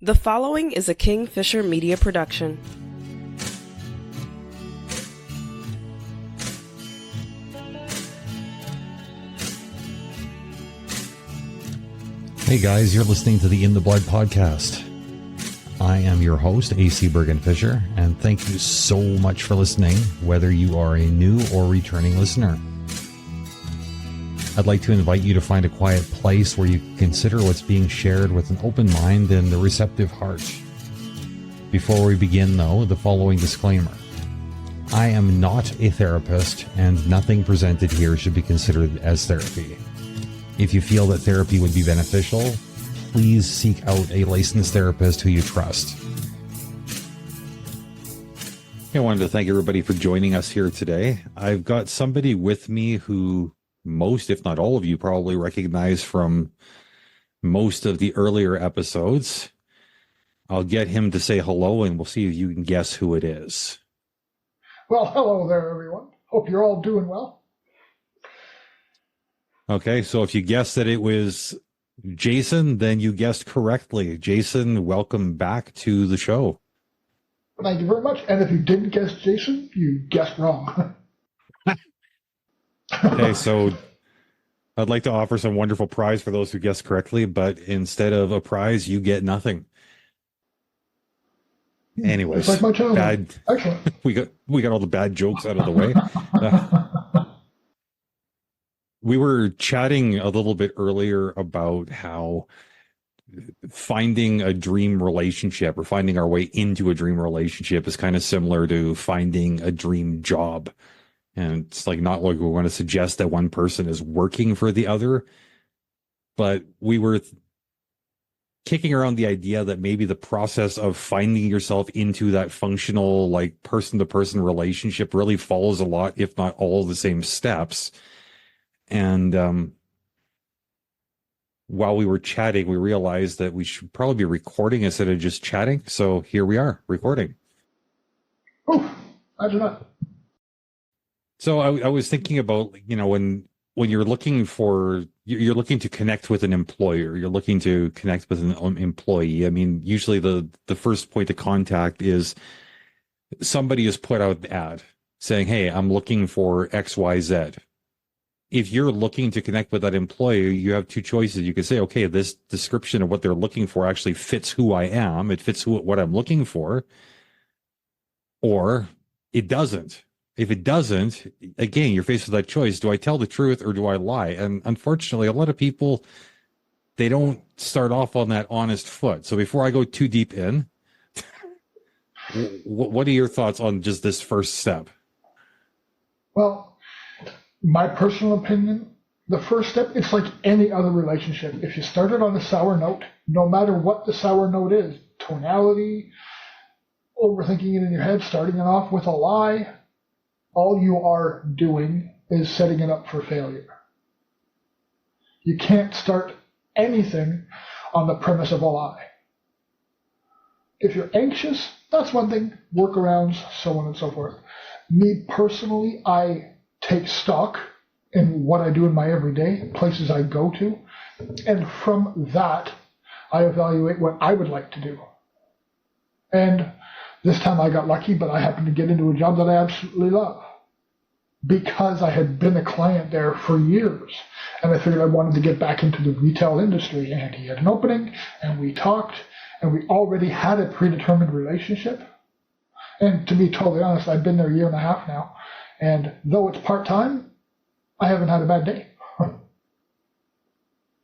The following is a Bergen-Fischer media production. Hey guys, you're listening to the In the Blood podcast. I am your host, AC Bergen-Fischer, and thank you so much for listening, whether you are a new or returning listener. I'd like to invite you to find a quiet place where you can consider what's being shared with an open mind and a receptive heart. Before we begin, though, the following disclaimer. I am not a therapist, and nothing presented here should be considered as therapy. If you feel that therapy would be beneficial, please seek out a licensed therapist who you trust. I wanted to thank everybody for joining us here today. I've got somebody with me who most, if not all of you, probably recognize from most of the earlier episodes. I'll get him to say hello, and we'll see if you can guess who it is. Well, hello there, everyone. Hope you're all doing well. Okay, so if you guessed that it was Jason, then you guessed correctly. Jason, welcome back to the show. Thank you very much. And if you didn't guess Jason, you guessed wrong. Okay, so I'd like to offer some wonderful prize for those who guessed correctly, but instead of a prize, you get nothing. Anyways, it's like my childhood. Excellent. we got all the bad jokes out of the way. We were chatting a little bit earlier about how finding a dream relationship or finding our way into a dream relationship is kind of similar to finding a dream job. And it's like not like we want to suggest that one person is working for the other, but we were kicking around the idea that maybe the process of finding yourself into that functional, like person-to-person relationship really follows a lot, if not all the same steps. And while we were chatting, we realized that we should probably be recording instead of just chatting. So here we are, recording. Oh, I do not. So I was thinking about, when you're looking to connect with an employer, you're looking to connect with an employee. I mean, usually the first point of contact is somebody has put out an ad saying, hey, I'm looking for XYZ. If you're looking to connect with that employer, you have two choices. You can say, okay, this description of what they're looking for actually fits who I am. It fits what I'm looking for. Or it doesn't. If it doesn't, again, you're faced with that choice. Do I tell the truth or do I lie? And unfortunately, a lot of people, they don't start off on that honest foot. So before I go too deep in, what are your thoughts on just this first step? Well, my personal opinion, the first step, it's like any other relationship. If you started on a sour note, no matter what the sour note is, tonality, overthinking it in your head, starting it off with a lie, all you are doing is setting it up for failure. You can't start anything on the premise of a lie. If you're anxious, that's one thing, workarounds, so on and so forth. Me personally, I take stock in what I do in my everyday, places I go to, and from that, I evaluate what I would like to do. And this time I got lucky, but I happened to get into a job that I absolutely love because I had been a client there for years. And I figured I wanted to get back into the retail industry, and he had an opening, and we talked, and we already had a predetermined relationship. And to be totally honest, I've been there a year and a half now. And though it's part-time, I haven't had a bad day.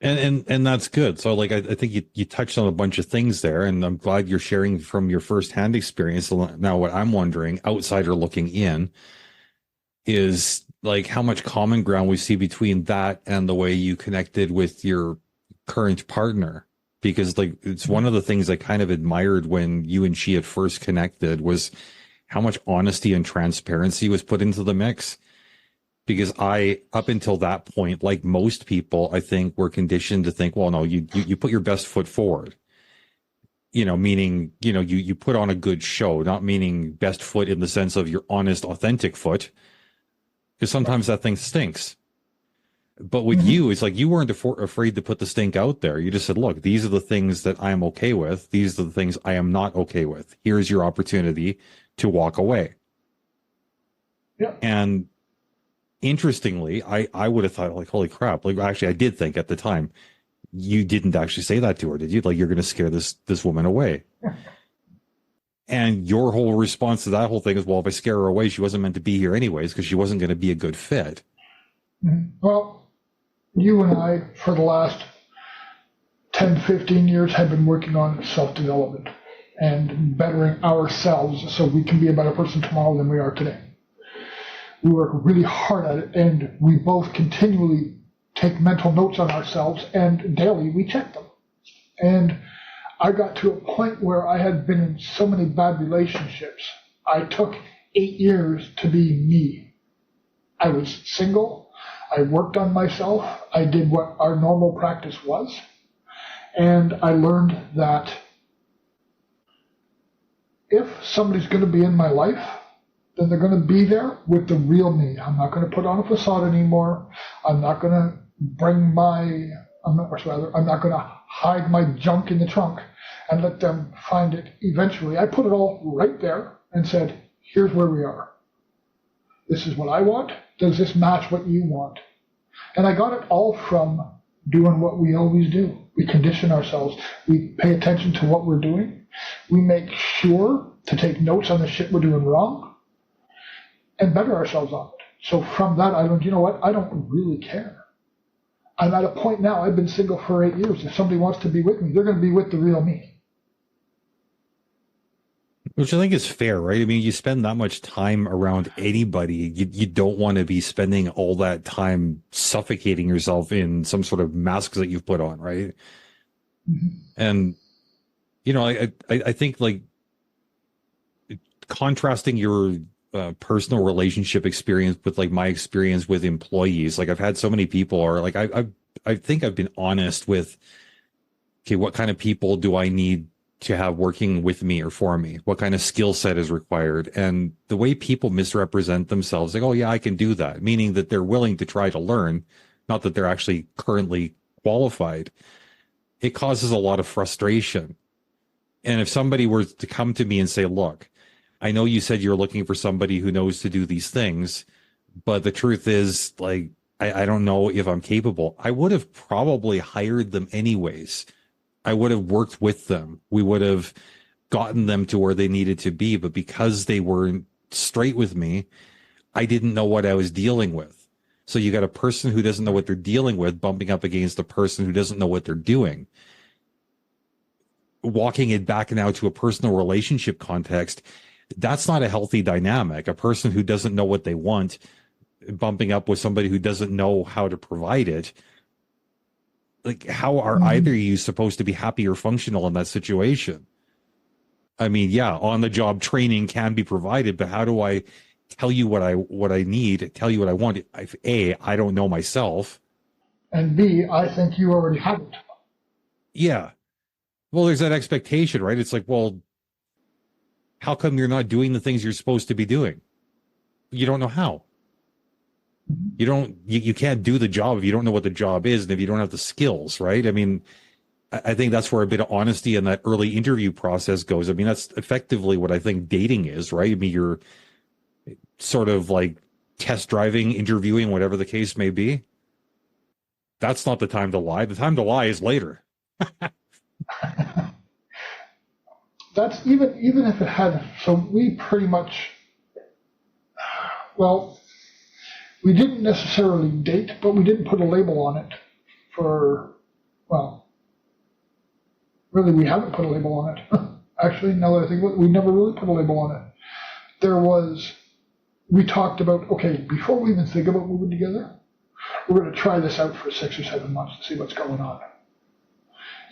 And that's good. So like, I think you touched on a bunch of things there, and I'm glad you're sharing from your firsthand experience. Now, what I'm wondering, outsider looking in, is like how much common ground we see between that and the way you connected with your current partner. Because like, it's one of the things I kind of admired when you and she had first connected was how much honesty and transparency was put into the mix. Because up until that point, like most people, I think were conditioned to think, well, no, you put your best foot forward, meaning, you put on a good show, not meaning best foot in the sense of your honest, authentic foot, because sometimes that thing stinks. But with you, it's like you weren't afraid to put the stink out there. You just said, look, these are the things that I am okay with. These are the things I am not okay with. Here's your opportunity to walk away. Yeah. And interestingly, I would have thought, like, holy crap. Like, actually, I did think at the time, you didn't actually say that to her, did you? Like, you're going to scare this woman away. And your whole response to that whole thing is, well, if I scare her away, she wasn't meant to be here anyways, because she wasn't going to be a good fit. Well, you and I, for the last 10, 15 years, have been working on self-development and bettering ourselves so we can be a better person tomorrow than we are today. We work really hard at it, and we both continually take mental notes on ourselves, and daily we check them. And I got to a point where I had been in so many bad relationships. I took 8 years to be me. I was single. I worked on myself. I did what our normal practice was. And I learned that if somebody's going to be in my life, then they're going to be there with the real me. I'm not going to put on a facade anymore. I'm not going to I'm not going to hide my junk in the trunk and let them find it eventually. I put it all right there and said, here's where we are. This is what I want. Does this match what you want? And I got it all from doing what we always do. We condition ourselves. We pay attention to what we're doing. We make sure to take notes on the shit we're doing wrong and better ourselves on it. So from that, I learned, you know what? I don't really care. I'm at a point now, I've been single for 8 years. If somebody wants to be with me, they're going to be with the real me. Which I think is fair, right? I mean, you spend that much time around anybody, you don't want to be spending all that time suffocating yourself in some sort of masks that you've put on, right? Mm-hmm. And, you know, I think, like, contrasting your personal relationship experience with, like, my experience with employees, like, I've had so many people are like, I think I've been honest with, okay, what kind of people do I need to have working with me or for me? What kind of skill set is required? And the way people misrepresent themselves, like, oh yeah, I can do that, meaning that they're willing to try to learn, not that they're actually currently qualified. It causes a lot of frustration. And if somebody were to come to me and say, look, I know you said you're looking for somebody who knows to do these things, but the truth is, like, I don't know if I'm capable, I would have probably hired them anyways. I would have worked with them. We would have gotten them to where they needed to be. But because they weren't straight with me, I didn't know what I was dealing with. So you got a person who doesn't know what they're dealing with bumping up against a person who doesn't know what they're doing. Walking it back now to a personal relationship context, that's not a healthy dynamic. A person who doesn't know what they want bumping up with somebody who doesn't know how to provide it. Like, how are either of you supposed to be happy or functional in that situation? I mean, yeah, on the job training can be provided, but how do I tell you what I need, tell you what I want? If A, I don't know myself. And B, I think you already have it. Yeah. Well, there's that expectation, right? It's like, well, how come you're not doing the things you're supposed to be doing? You don't know how. You can't do the job if you don't know what the job is and if you don't have the skills, right? I mean, I think that's where a bit of honesty in that early interview process goes. I mean, that's effectively what I think dating is, right? I mean, you're sort of like test driving, interviewing, whatever the case may be. That's not the time to lie. The time to lie is later. That's even if it had, so we pretty much, well, we didn't necessarily date, but we didn't put a label on it for, well, really we haven't put a label on it. Actually, now that I think about it, we never really put a label on it. We talked about, okay, before we even think about moving together, we're going to try this out for 6 or 7 months to see what's going on.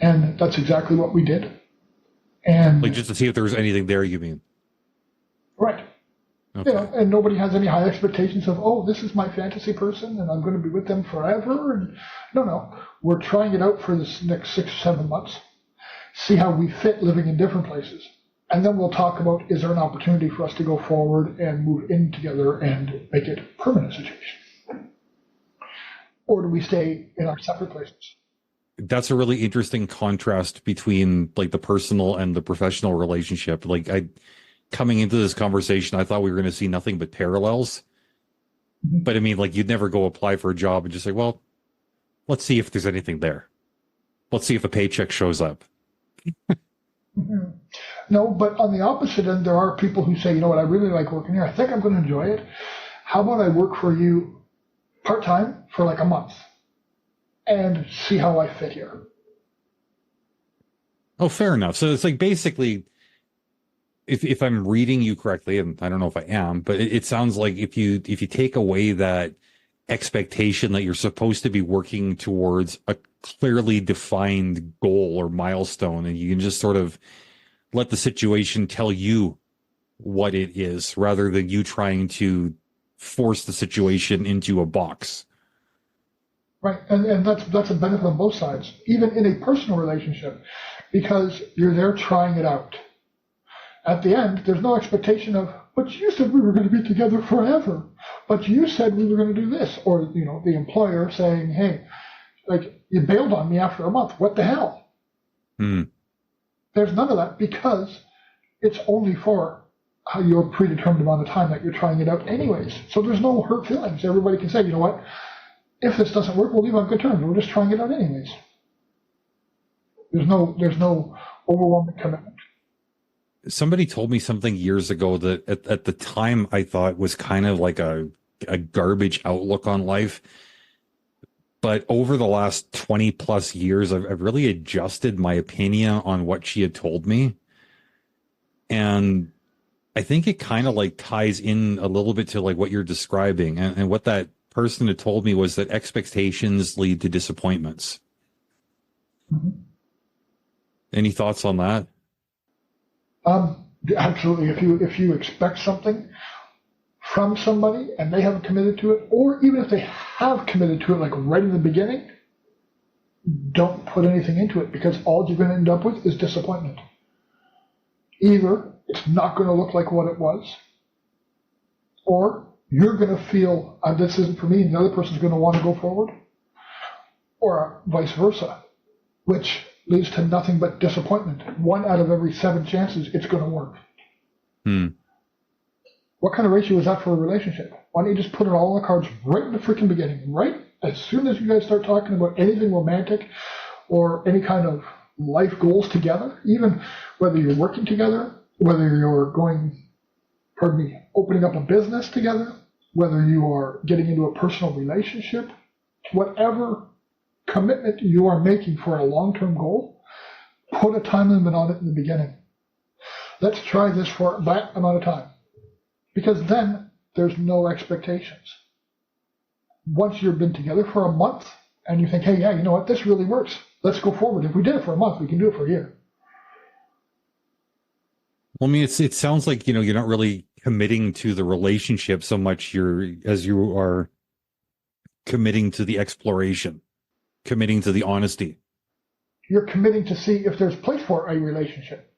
And that's exactly what we did. And like, just to see if there was anything there, you mean? Right. Okay. You know, and nobody has any high expectations of, oh, this is my fantasy person and I'm going to be with them forever. And no, we're trying it out for this next 6 or 7 months, see how we fit living in different places. And then we'll talk about, is there an opportunity for us to go forward and move in together and make it a permanent situation? or do we stay in our separate places? That's a really interesting contrast between like the personal and the professional relationship. Like coming into this conversation, I thought we were going to see nothing but parallels. Mhm. But I mean, like you'd never go apply for a job and just say, well, let's see if there's anything there. Let's see if a paycheck shows up. Mhm. No, but on the opposite end, there are people who say, you know what, I really like working here. I think I'm going to enjoy it. How about I work for you part-time for like a month and see how I fit here? Oh, fair enough. So it's like basically, if I'm reading you correctly, and I don't know if I am, but it sounds like if you take away that expectation that you're supposed to be working towards a clearly defined goal or milestone, and you can just sort of let the situation tell you what it is rather than you trying to force the situation into a box. Right, and that's a benefit on both sides, even in a personal relationship, because you're there trying it out. At the end, there's no expectation of, but you said we were going to be together forever, but you said we were going to do this, or the employer saying, hey, like you bailed on me after a month. What the hell? Hmm. There's none of that because it's only for your predetermined amount of time that you're trying it out anyways. So there's no hurt feelings. Everybody can say, you know what? If this doesn't work, we'll leave on good terms. We're just trying it out anyways. There's no overwhelming commitment. Somebody told me something years ago that at the time I thought was kind of like a garbage outlook on life. But over the last 20 plus years, I've really adjusted my opinion on what she had told me. And I think it kind of like ties in a little bit to like what you're describing. And what that person had told me was that expectations lead to disappointments. Mm-hmm. Any thoughts on that? Absolutely. If you expect something from somebody and they haven't committed to it, or even if they have committed to it, like right in the beginning, don't put anything into it because all you're going to end up with is disappointment. Either it's not going to look like what it was, or you're going to feel this isn't for me, and the other person's going to want to go forward, or vice versa, which leads to nothing but disappointment. 1 out of every 7 chances it's going to work. What kind of ratio is that for a relationship? Why don't you just put it all on the cards right in the freaking beginning, right as soon as you guys start talking about anything romantic or any kind of life goals together, even whether you're working together, whether you're opening up a business together, whether you are getting into a personal relationship, whatever commitment you are making for a long-term goal, put a time limit on it in the beginning. Let's try this for that amount of time. Because then there's no expectations. Once you've been together for a month and you think, hey, yeah, you know what, this really works. Let's go forward. If we did it for a month, we can do it for a year. Well, I mean, it sounds like, you're not really committing to the relationship so much as you are committing to the exploration, committing to the honesty. You're committing to see if there's place for a relationship.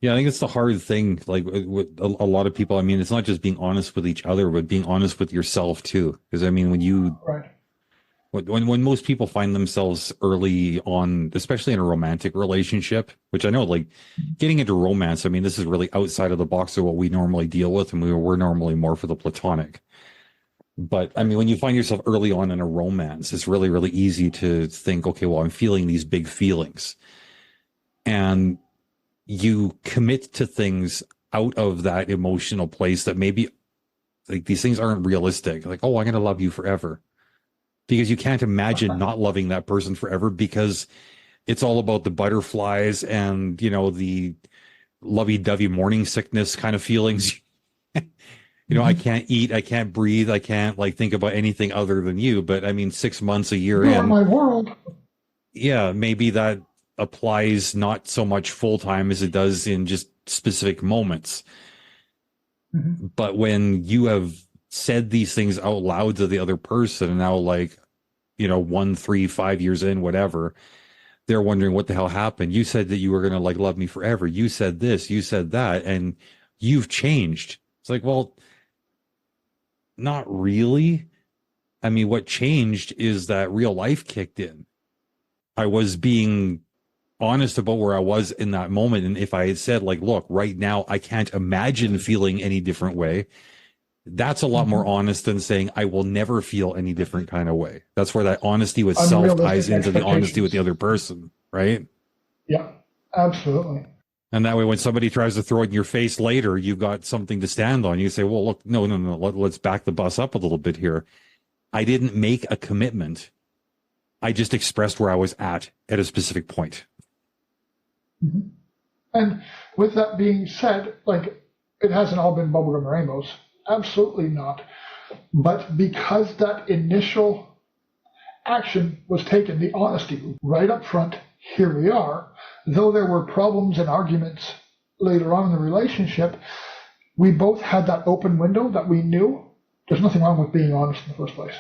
Yeah, I think it's the hard thing, like with a lot of people. I mean, it's not just being honest with each other, but being honest with yourself too. Because I mean, when most people find themselves early on, especially in a romantic relationship, which I know, like getting into romance, I mean, this is really outside of the box of what we normally deal with, and we're normally more for the platonic. But I mean, when you find yourself early on in a romance, it's really, really easy to think, okay, well, I'm feeling these big feelings, and you commit to things out of that emotional place that maybe like these things aren't realistic. Like, oh, I'm going to love you forever, because you can't imagine not loving that person forever, because it's all about the butterflies and, the lovey-dovey morning sickness kind of feelings. I can't eat, I can't breathe, I can't like think about anything other than you. But I mean, 6 months, a year You're in, my world. Yeah, maybe that applies not so much full time as it does in just specific moments. Mm-hmm. But when you have said these things out loud to the other person, and now like, 1, 3, 5 years in, whatever, they're wondering what the hell happened. You said that you were going to like love me forever. You said this, you said that, and you've changed. It's like, well, not really. I mean, what changed is that real life kicked in. I was being honest about where I was in that moment. And if I had said, like, look, right now, I can't imagine feeling any different way, that's a lot more honest than saying I will never feel any different kind of way. That's where that honesty with self ties into the honesty with the other person, right? Yeah, absolutely. And that way, when somebody tries to throw it in your face later, you've got something to stand on. You say, well, look, no, let's back the bus up a little bit here. I didn't make a commitment. I just expressed where I was at a specific point. Mm-hmm. And with that being said, like, it hasn't all been bubblegum and rainbows. Absolutely not. But because that initial action was taken, the honesty right up front, here we are. Though there were problems and arguments later on in the relationship, we both had that open window that we knew there's nothing wrong with being honest in the first place.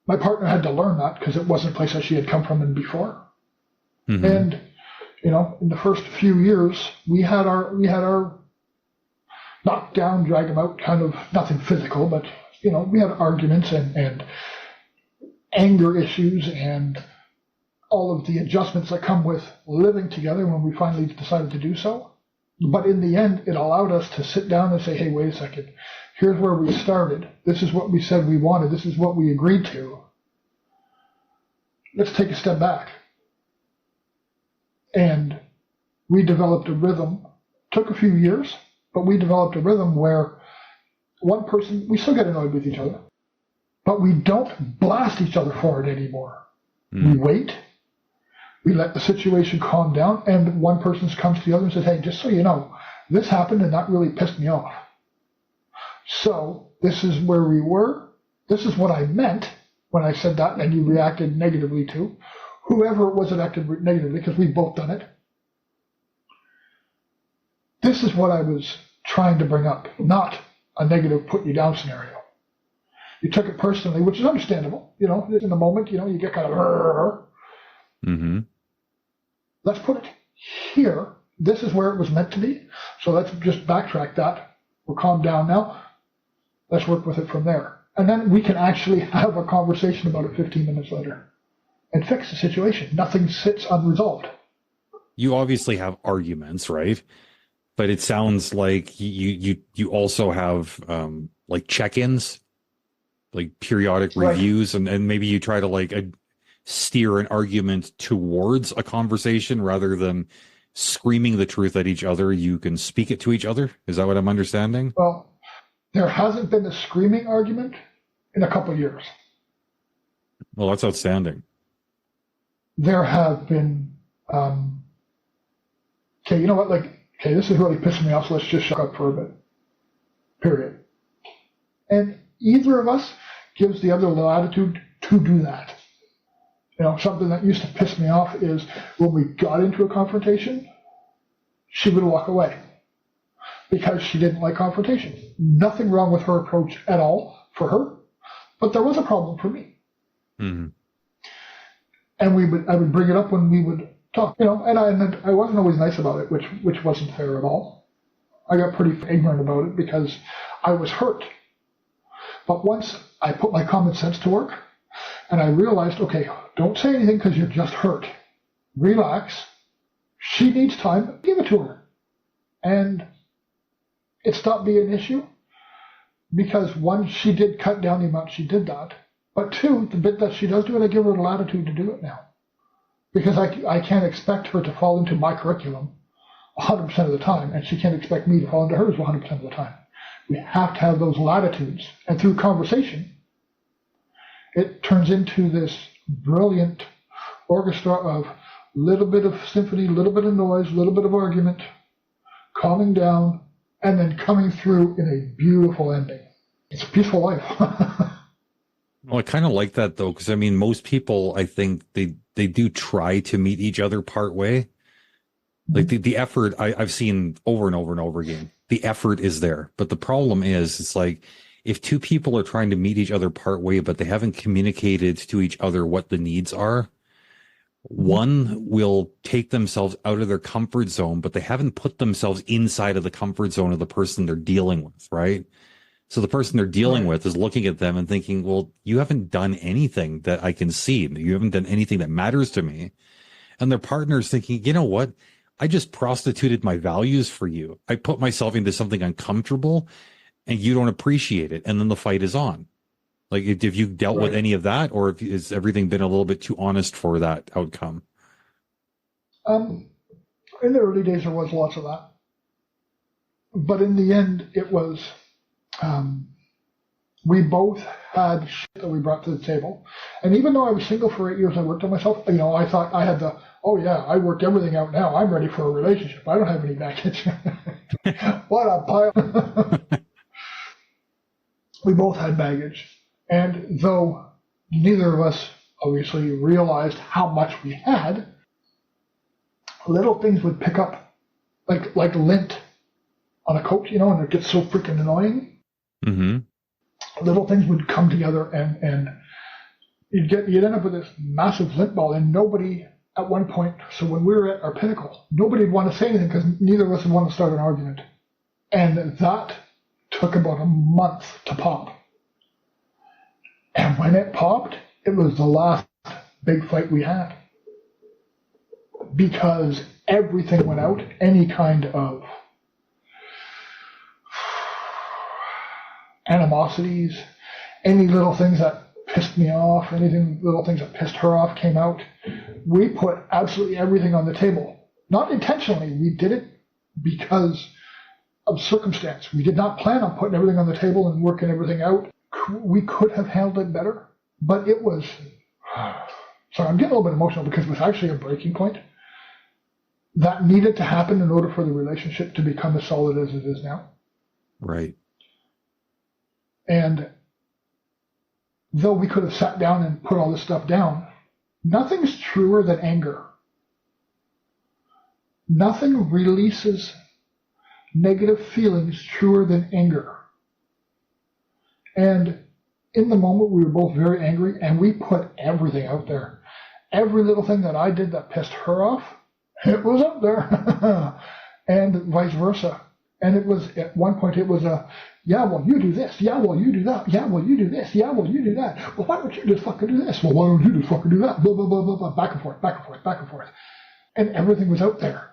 My partner had to learn that because it wasn't a place that she had come from in before. Mm-hmm. And, you know, in the first few years, we had our knock down, drag them out, kind of nothing physical, but, you know, we had arguments and anger issues and all of the adjustments that come with living together when we finally decided to do so. But in the end, it allowed us to sit down and say, hey, wait a second. Here's where we started. This is what we said we wanted. This is what we agreed to. Let's take a step back. And we developed a rhythm. Took a few years, but we developed a rhythm where one person, we still get annoyed with each other, but we don't blast each other for it anymore. We wait. We let the situation calm down, and one person comes to the other and says, hey, just so you know, this happened and that really pissed me off. So this is where we were. This is what I meant when I said that, and you reacted negatively to. Whoever it was that acted negatively, because we've both done it. This is what I was trying to bring up, not a negative put you down scenario. You took it personally, which is understandable. You know, in the moment, you know, you get kind of, mm-hmm. Let's put it here. This is where it was meant to be. So let's just backtrack that. We're calmed down now. Let's work with it from there. And then we can actually have a conversation about it 15 minutes later and fix the situation. Nothing sits unresolved. You obviously have arguments, right? But it sounds like you also have like check-ins, like periodic reviews, and maybe you try to like steer an argument towards a conversation rather than screaming the truth at each other. You can speak it to each other. Is that what I'm understanding? Well, there hasn't been a screaming argument in a couple of years. Well, that's outstanding. There have been, okay, you know what, like, okay, this is really pissing me off, so let's just shut up for a bit. Period. And either of us gives the other the latitude to do that. You know, something that used to piss me off is when we got into a confrontation, she would walk away because she didn't like confrontation. Nothing wrong with her approach at all for her, but there was a problem for me. Mm-hmm. And I would bring it up when we would talk, you know, and I wasn't always nice about it, which wasn't fair at all. I got pretty ignorant about it because I was hurt. But once I put my common sense to work and I realized, okay, don't say anything because you're just hurt. Relax. She needs time. Give it to her. And it stopped being an issue because one, she did cut down the amount she did that. But two, the bit that she does do it, I give her the latitude to do it now. Because I can't expect her to fall into my curriculum 100% of the time, and she can't expect me to fall into hers 100% of the time. We have to have those latitudes. And through conversation, it turns into this brilliant orchestra of little bit of symphony, little bit of noise, little bit of argument, calming down, and then coming through in a beautiful ending. It's a peaceful life. Well, I kind of like that, though, because, I mean, most people, I think, they do try to meet each other part way. Like, the effort, I've seen over and over and over again. The effort is there. But the problem is, it's like, if two people are trying to meet each other part way, but they haven't communicated to each other what the needs are, one will take themselves out of their comfort zone, but they haven't put themselves inside of the comfort zone of the person they're dealing with, right? So the person they're dealing Right. with is looking at them and thinking, well, you haven't done anything that I can see. You haven't done anything that matters to me. And their partner's thinking, you know what? I just prostituted my values for you. I put myself into something uncomfortable and you don't appreciate it. And then the fight is on. Like, if you dealt with Right. any of that, or if has everything been a little bit too honest for that outcome? In the early days, there was lots of that. But in the end, it was, we both had shit that we brought to the table. And even though I was single for 8 years, I worked on myself, I thought I had oh yeah, I worked everything out now. I'm ready for a relationship. I don't have any baggage. What a pile. We both had baggage. And though neither of us obviously realized how much we had, little things would pick up, like lint on a coat, and it gets so freaking annoying. Mm-hmm. Little things would come together, and you'd end up with this massive lint ball, and nobody at one point. So when we were at our pinnacle, nobody would want to say anything because neither of us would want to start an argument, and that took about a month to pop. And when it popped, it was the last big fight we had. Because everything went out, any kind of animosities, any little things that pissed me off, little things that pissed her off came out. We put absolutely everything on the table. Not intentionally, we did it because of circumstance. We did not plan on putting everything on the table and working everything out. We could have handled it better, but it was, sorry, I'm getting a little bit emotional because it was actually a breaking point that needed to happen in order for the relationship to become as solid as it is now. Right. And though we could have sat down and put all this stuff down, nothing's truer than anger. Nothing releases negative feelings truer than anger. And in the moment, we were both very angry, and we put everything out there. Every little thing that I did that pissed her off, it was up there, and vice versa. And it was, at one point, it was yeah, well, you do this. Yeah, well, you do that. Yeah, well, you do this. Yeah, well, you do that. Well, why don't you just fucking do this? Well, why don't you just fucking do that? Blah, blah, blah, blah, blah, back and forth, back and forth, back and forth. And everything was out there.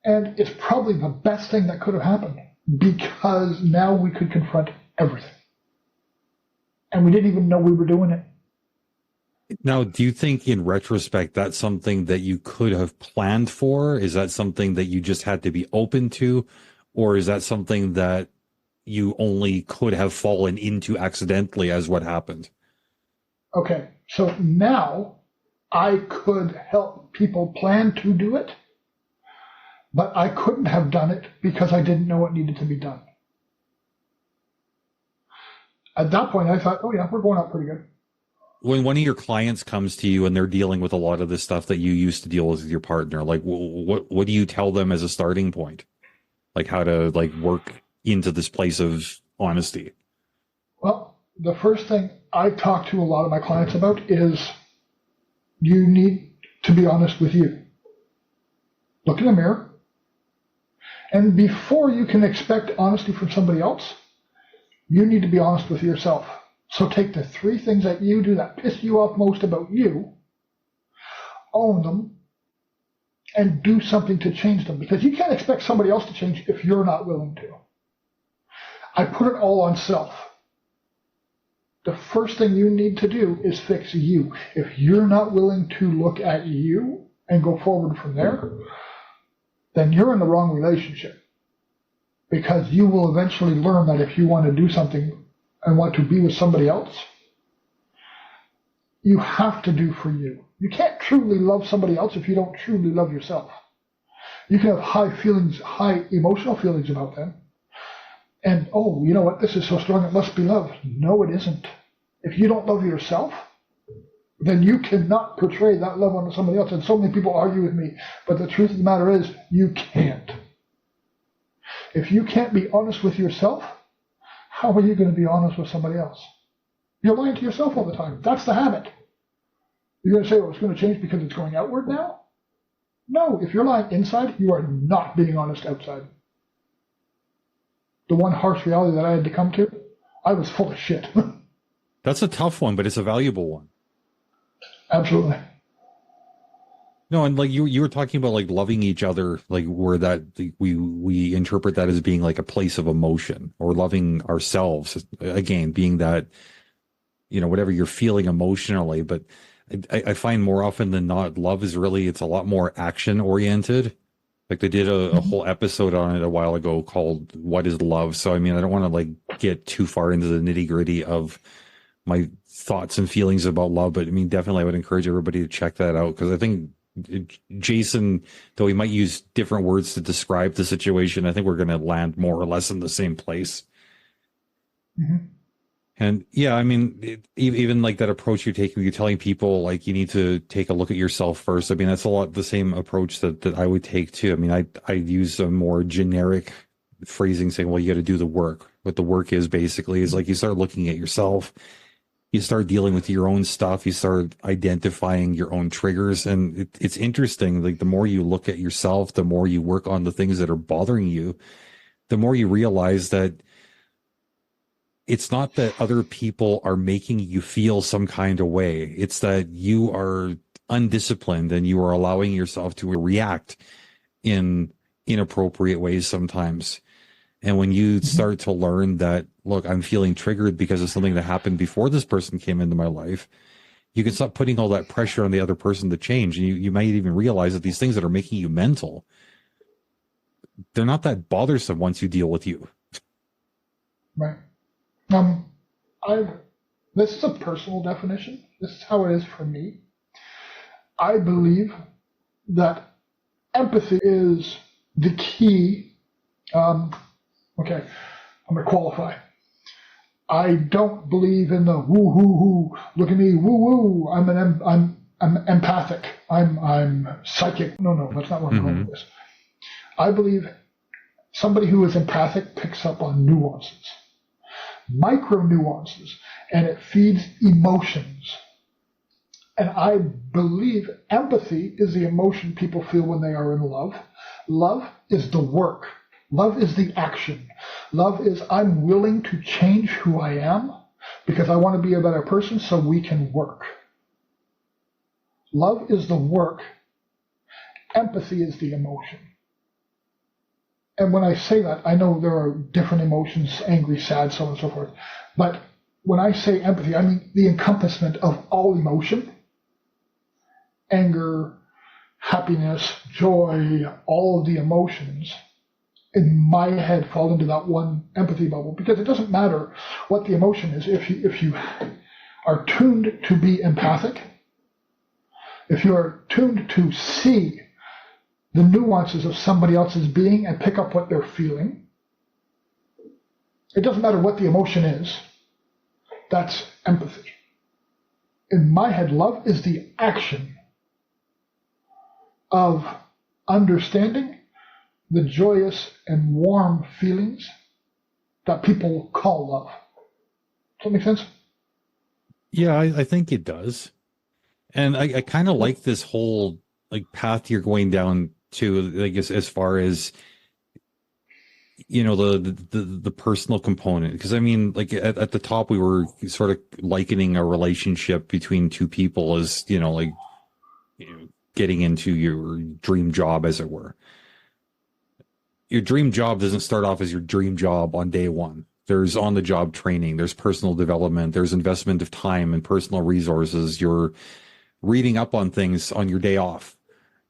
And it's probably the best thing that could have happened, because now we could confront everything. And we didn't even know we were doing it. Now, do you think in retrospect that's something that you could have planned for? Is that something that you just had to be open to? Or is that something that you only could have fallen into accidentally as what happened? Okay, so now I could help people plan to do it, but I couldn't have done it because I didn't know what needed to be done. At that point, I thought, oh yeah, we're going out pretty good. When one of your clients comes to you and they're dealing with a lot of the stuff that you used to deal with your partner, like what do you tell them as a starting point? Like how to work into this place of honesty? Well, the first thing I talk to a lot of my clients about is you need to be honest with you. Look in the mirror. And before you can expect honesty from somebody else, you need to be honest with yourself. So take the 3 things that you do that piss you off most about you, own them, and do something to change them. Because you can't expect somebody else to change if you're not willing to. I put it all on self. The first thing you need to do is fix you. If you're not willing to look at you and go forward from there, then you're in the wrong relationship. Because you will eventually learn that if you want to do something and want to be with somebody else, you have to do for you. You can't truly love somebody else if you don't truly love yourself. You can have high emotional feelings about them. And, oh, you know what, this is so strong, it must be love. No, it isn't. If you don't love yourself, then you cannot portray that love onto somebody else. And so many people argue with me, but the truth of the matter is, you can't. If you can't be honest with yourself, how are you going to be honest with somebody else? You're lying to yourself all the time. That's the habit. You're going to say, oh, it's going to change because it's going outward now? No, if you're lying inside, you are not being honest outside. The one harsh reality that I had to come to, I was full of shit. That's a tough one, but it's a valuable one. Absolutely. No, and like you were talking about like loving each other, like where that we interpret that as being like a place of emotion, or loving ourselves again being that, you know, whatever you're feeling emotionally. But I find more often than not, love is really, it's a lot more action oriented. Like they did a whole episode on it a while ago called "What is Love?" So I mean, I don't want to like get too far into the nitty gritty of my thoughts and feelings about love, but I mean, definitely I would encourage everybody to check that out, because I think Jason, though he might use different words to describe the situation, I think we're going to land more or less in the same place. Mm-hmm. And yeah, I mean, even like that approach you're taking, you're telling people like you need to take a look at yourself first. I mean, that's a lot the same approach that I would take too. I mean, I use a more generic phrasing saying, well, you got to do the work. What the work is basically is like you start looking at yourself. You start dealing with your own stuff. You start identifying your own triggers. And it's interesting. Like the more you look at yourself, the more you work on the things that are bothering you, the more you realize that it's not that other people are making you feel some kind of way. It's that you are undisciplined and you are allowing yourself to react in inappropriate ways sometimes. And when you start to learn that, look, I'm feeling triggered because of something that happened before this person came into my life, you can stop putting all that pressure on the other person to change. And you might even realize that these things that are making you mental, they're not that bothersome once you deal with you. Right. This is a personal definition. This is how it is for me. I believe that empathy is the key. Okay, I'm going to qualify. I don't believe in the woo hoo hoo. Look at me, woo woo. I'm empathic. I'm psychic. No, that's not what I'm going with this. I believe somebody who is empathic picks up on nuances, micro nuances, and it feeds emotions. And I believe empathy is the emotion people feel when they are in love. Love is the work. Love is the action. Love is I'm willing to change who I am because I want to be a better person so we can work. Love is the work. Empathy is the emotion. And when I say that, I know there are different emotions, angry, sad, so on and so forth. But when I say empathy, I mean the encompassment of all emotion. Anger, happiness, joy, all of the emotions in my head fall into that one empathy bubble, because it doesn't matter what the emotion is. If you are tuned to be empathic, if you are tuned to see the nuances of somebody else's being and pick up what they're feeling, it doesn't matter what the emotion is. That's empathy. In my head, love is the action of understanding the joyous and warm feelings that people call love. Does that make sense? Yeah, I think it does. And I kind of like this whole like path you're going down to, like as far as, you know, the personal component. Because I mean, like at the top, we were sort of likening a relationship between two people as, you know, like, you know, getting into your dream job, as it were. Your dream job doesn't start off as your dream job on day one. There's on-the-job training. There's personal development. There's investment of time and personal resources. You're reading up on things on your day off.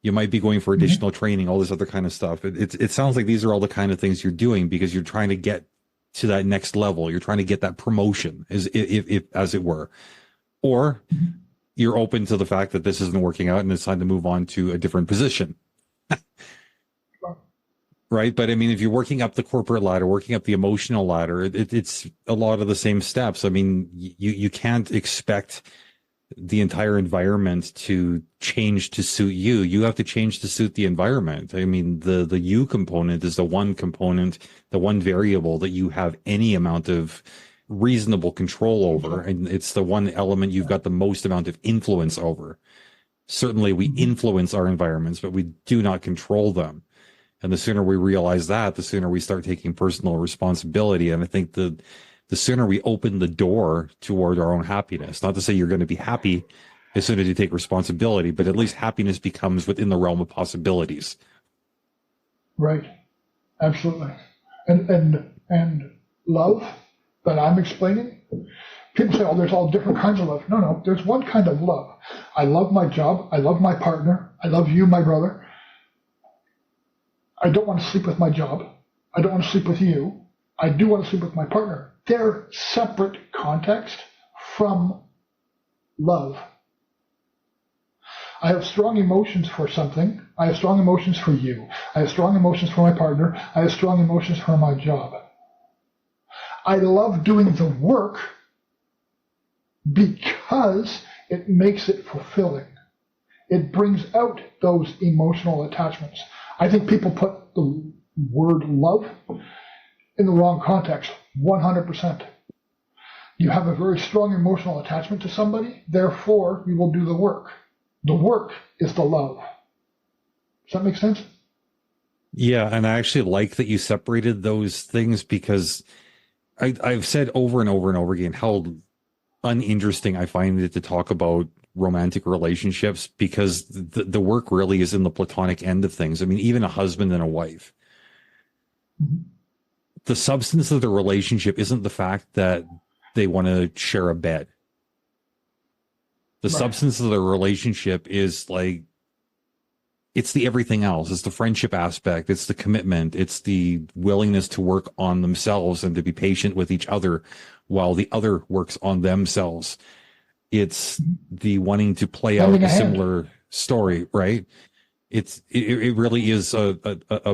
You might be going for additional training, all this other kind of stuff. It sounds like these are all the kind of things you're doing because you're trying to get to that next level. You're trying to get that promotion, as it were. Or you're open to the fact that this isn't working out and it's time to move on to a different position. Right. But I mean, if you're working up the corporate ladder, working up the emotional ladder, it's a lot of the same steps. I mean, you can't expect the entire environment to change to suit you. You have to change to suit the environment. I mean, the you component is the one component, the one variable that you have any amount of reasonable control over. And it's the one element you've got the most amount of influence over. Certainly we influence our environments, but we do not control them. And the sooner we realize that, the sooner we start taking personal responsibility. And I think the the sooner we open the door toward our own happiness. Not to say you're going to be happy as soon as you take responsibility, but at least happiness becomes within the realm of possibilities. Right. Absolutely. And love that I'm explaining, people say, oh, there's all different kinds of love. No, there's one kind of love. I love my job. I love my partner. I love you, my brother. I don't want to sleep with my job. I don't want to sleep with you. I do want to sleep with my partner. They're separate context from love. I have strong emotions for something. I have strong emotions for you. I have strong emotions for my partner. I have strong emotions for my job. I love doing the work because it makes it fulfilling. It brings out those emotional attachments. I think people put the word love in the wrong context, 100%. You have a very strong emotional attachment to somebody, therefore you will do the work. The work is the love. Does that make sense? Yeah, and I actually like that you separated those things, because I've said over and over and over again how uninteresting I find it to talk about romantic relationships, because the work really is in the platonic end of things. I mean, even a husband and a wife. Mm-hmm. The substance of the relationship isn't the fact that they want to share a bed. The Right. substance of the relationship is like, it's the everything else. It's the friendship aspect. It's the commitment. It's the willingness to work on themselves and to be patient with each other while the other works on themselves. It's the wanting to play out a similar story, right? It really is a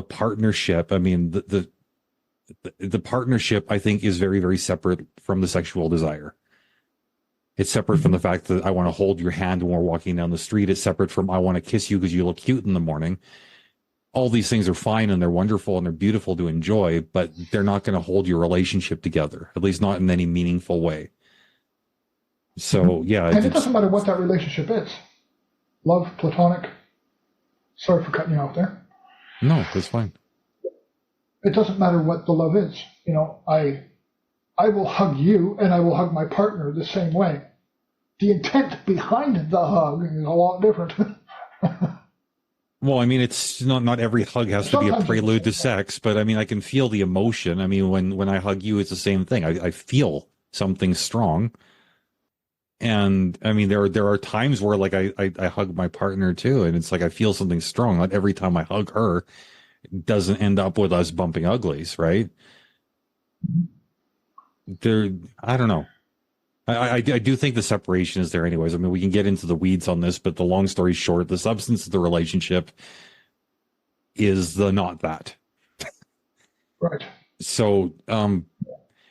partnership. I mean, the partnership, I think, is very, very separate from the sexual desire. It's separate from the fact that I want to hold your hand when we're walking down the street. It's separate from I want to kiss you because you look cute in the morning. All these things are fine and they're wonderful and they're beautiful to enjoy, but they're not going to hold your relationship together, at least not in any meaningful way. So, yeah. And it doesn't matter what that relationship is. Love, platonic. Sorry for cutting you off there. No, that's fine. It doesn't matter what the love is. You know, I will hug you and I will hug my partner the same way. The intent behind the hug is a lot different. Well, I mean, it's not every hug has to be a prelude to sex, but I mean, I can feel the emotion. I mean, when I hug you, it's the same thing. I feel something strong. And I mean, there are times where like I hug my partner too, and it's like I feel something strong. Not every time I hug her, it doesn't end up with us bumping uglies, right? I don't know. I do think the separation is there anyways. I mean, we can get into the weeds on this, but the long story short, the substance of the relationship is the not that. Right. So,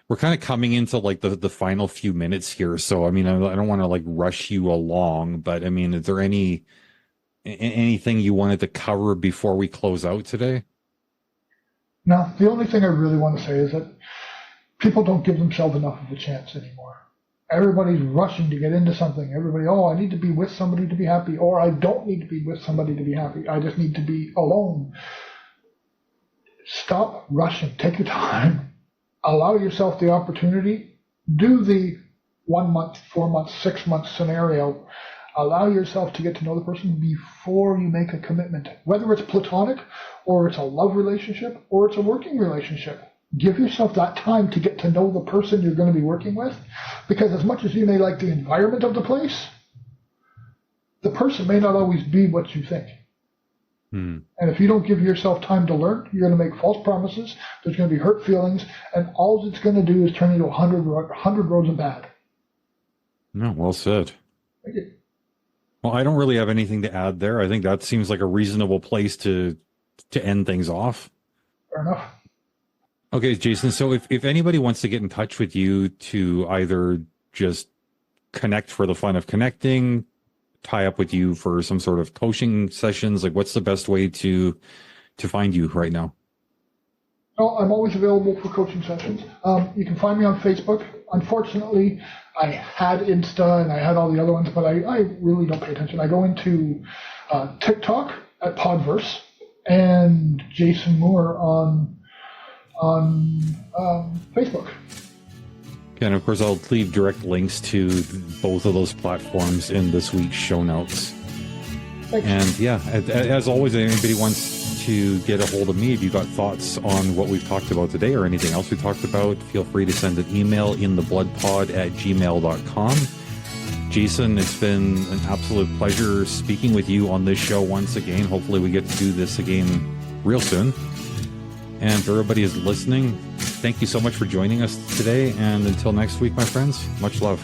we're kind of coming into like the final few minutes here. So, I mean, I don't want to like rush you along, but I mean, is there anything you wanted to cover before we close out today? No, the only thing I really want to say is that people don't give themselves enough of a chance anymore. Everybody's rushing to get into something. Everybody, I need to be with somebody to be happy, or I don't need to be with somebody to be happy. I just need to be alone. Stop rushing. Take your time. Allow yourself the opportunity. Do the 1 month, 4 months, 6 month scenario. Allow yourself to get to know the person before you make a commitment, whether it's platonic or it's a love relationship or it's a working relationship. Give yourself that time to get to know the person you're going to be working with, because as much as you may like the environment of the place, the person may not always be what you think. And if you don't give yourself time to learn, you're going to make false promises, there's going to be hurt feelings, and all it's going to do is turn into 100 roads of bad. No, well said. Thank you. Well, I don't really have anything to add there. I think that seems like a reasonable place to end things off. Fair enough. Okay, Jason, so if anybody wants to get in touch with you to either just connect for the fun of connecting, tie up with you for some sort of coaching sessions, like what's the best way to find you right now? Well, I'm always available for coaching sessions. You can find me on Facebook. Unfortunately, I had Insta and I had all the other ones, but I really don't pay attention. I go into TikTok at Podverse and Jason Moore on Facebook. And of course, I'll leave direct links to both of those platforms in this week's show notes. Thanks. And yeah, as always, if anybody wants to get a hold of me, if you've got thoughts on what we've talked about today or anything else we talked about, feel free to send an email inthebloodpod@gmail.com. Jason, it's been an absolute pleasure speaking with you on this show once again. Hopefully we get to do this again real soon. And for everybody who's listening, thank you so much for joining us today. And until next week, my friends, much love.